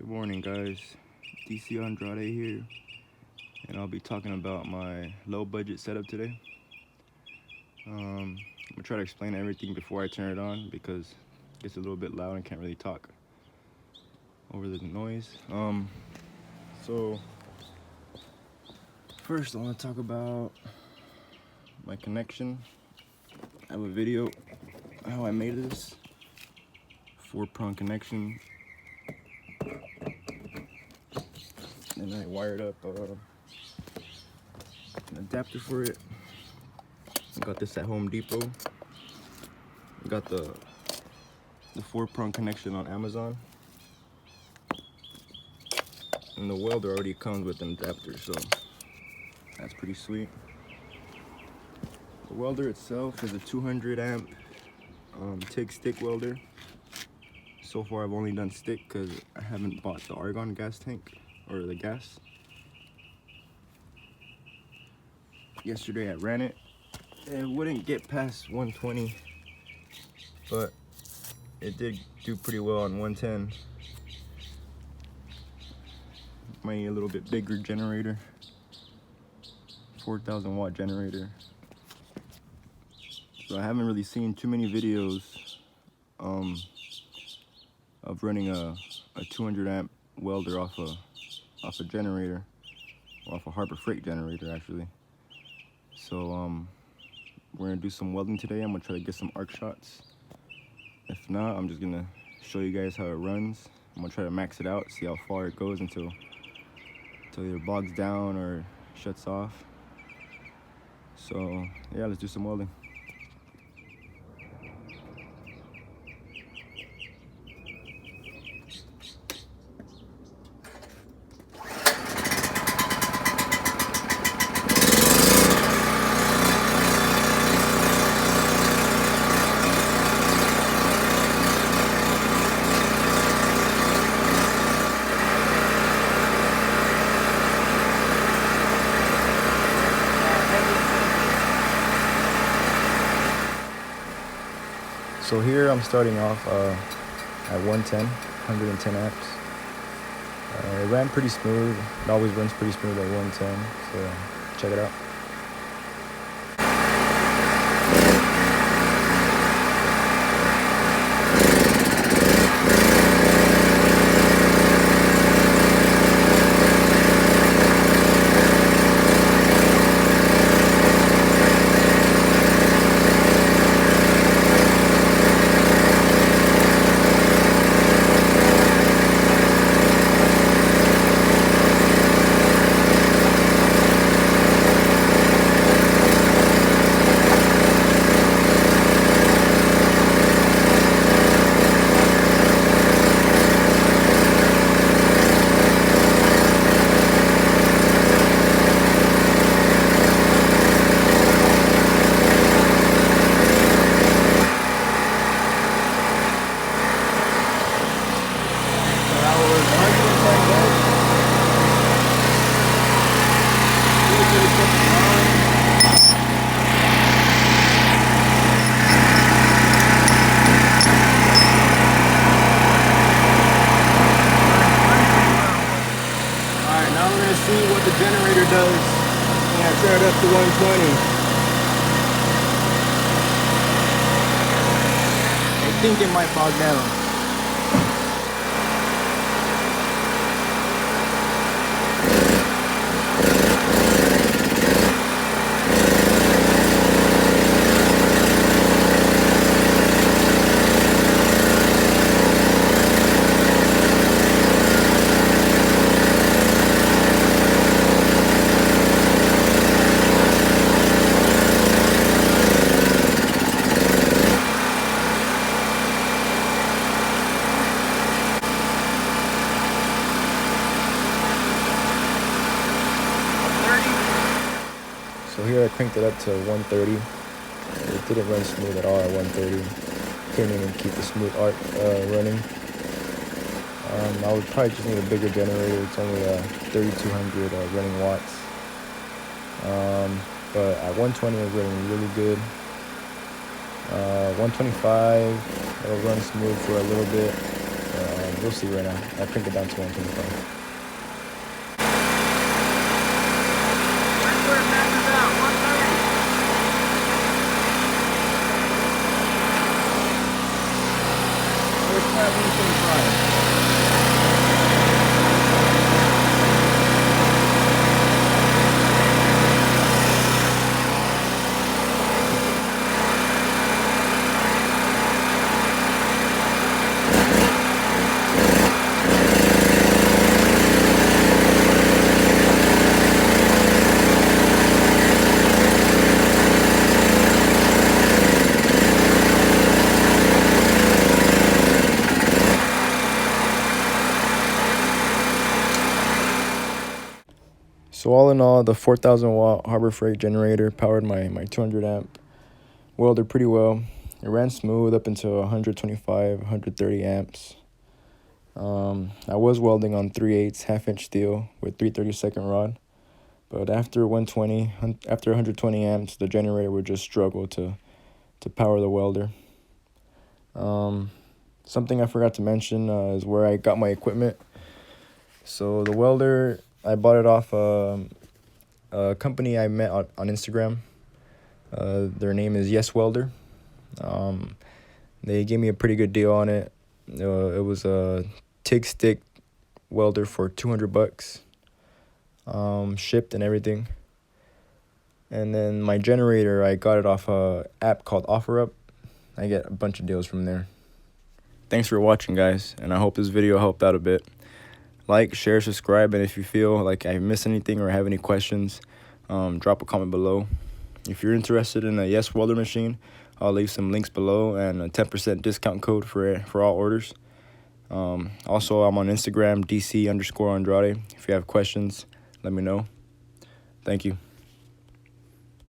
Good morning, guys. DC Andrade here, and I'll be talking about my low budget setup today. I'm gonna try to explain everything before I turn it on because it gets a little bit loud and can't really talk over the noise. So first I want to talk about my connection. I have a video how I made this 4-prong connection. And I wired up an adapter for it. I got this at Home Depot. I got the 4-prong connection on Amazon. And the welder already comes with an adapter, so that's pretty sweet. The welder itself is a 200 amp TIG stick welder. So far I've only done stick because I haven't bought the argon gas tank or the gas. Yesterday I ran it. It wouldn't get past 120, but it did do pretty well on 110. Might need a little bit bigger generator, 4,000 watt generator. So I haven't really seen too many videos of running a 200 amp welder off a generator, or off a Harbor Freight generator actually. So we're gonna do some welding today. I'm gonna try to get some arc shots. If not, I'm just gonna show you guys how it runs. I'm gonna try to max it out, see how far it goes until either bogs down or shuts off. So yeah, let's do some welding. So here I'm starting off at 110 amps. It ran pretty smooth. It always runs pretty smooth at 110, so check it out. See what the generator does when I turn it up to 120. I think it might bog down. So here I cranked it up to 130. It didn't run smooth at all at 130. Couldn't even keep the smooth arc running. I would probably just need a bigger generator. It's only 3,200 running watts. But at 120 it was running really good. 125, it'll run smooth for a little bit. You'll see right now. I cranked it down to 125. That's where it maxes out, 130. We're at 125. So all in all, the 4,000 watt Harbor Freight generator powered my 200 amp welder pretty well. It ran smooth up until 125, 130 amps. I was welding on 3/8 half-inch steel with 3/32 rod, but after 120 amps, the generator would just struggle to power the welder. Something I forgot to mention is where I got my equipment. So the welder, I bought it off a company I met on Instagram. Their name is Yes Welder. They gave me a pretty good deal on it. It was a TIG stick welder for $200, shipped and everything. And then my generator, I got it off a app called OfferUp. I get a bunch of deals from there. Thanks for watching, guys, and I hope this video helped out a bit. Like, share, subscribe, and if you feel like I missed anything or have any questions, drop a comment below. If you're interested in a Yes Welder machine, I'll leave some links below and a 10% discount code for all orders. Also, I'm on Instagram, DC_Andrade. If you have questions, let me know. Thank you.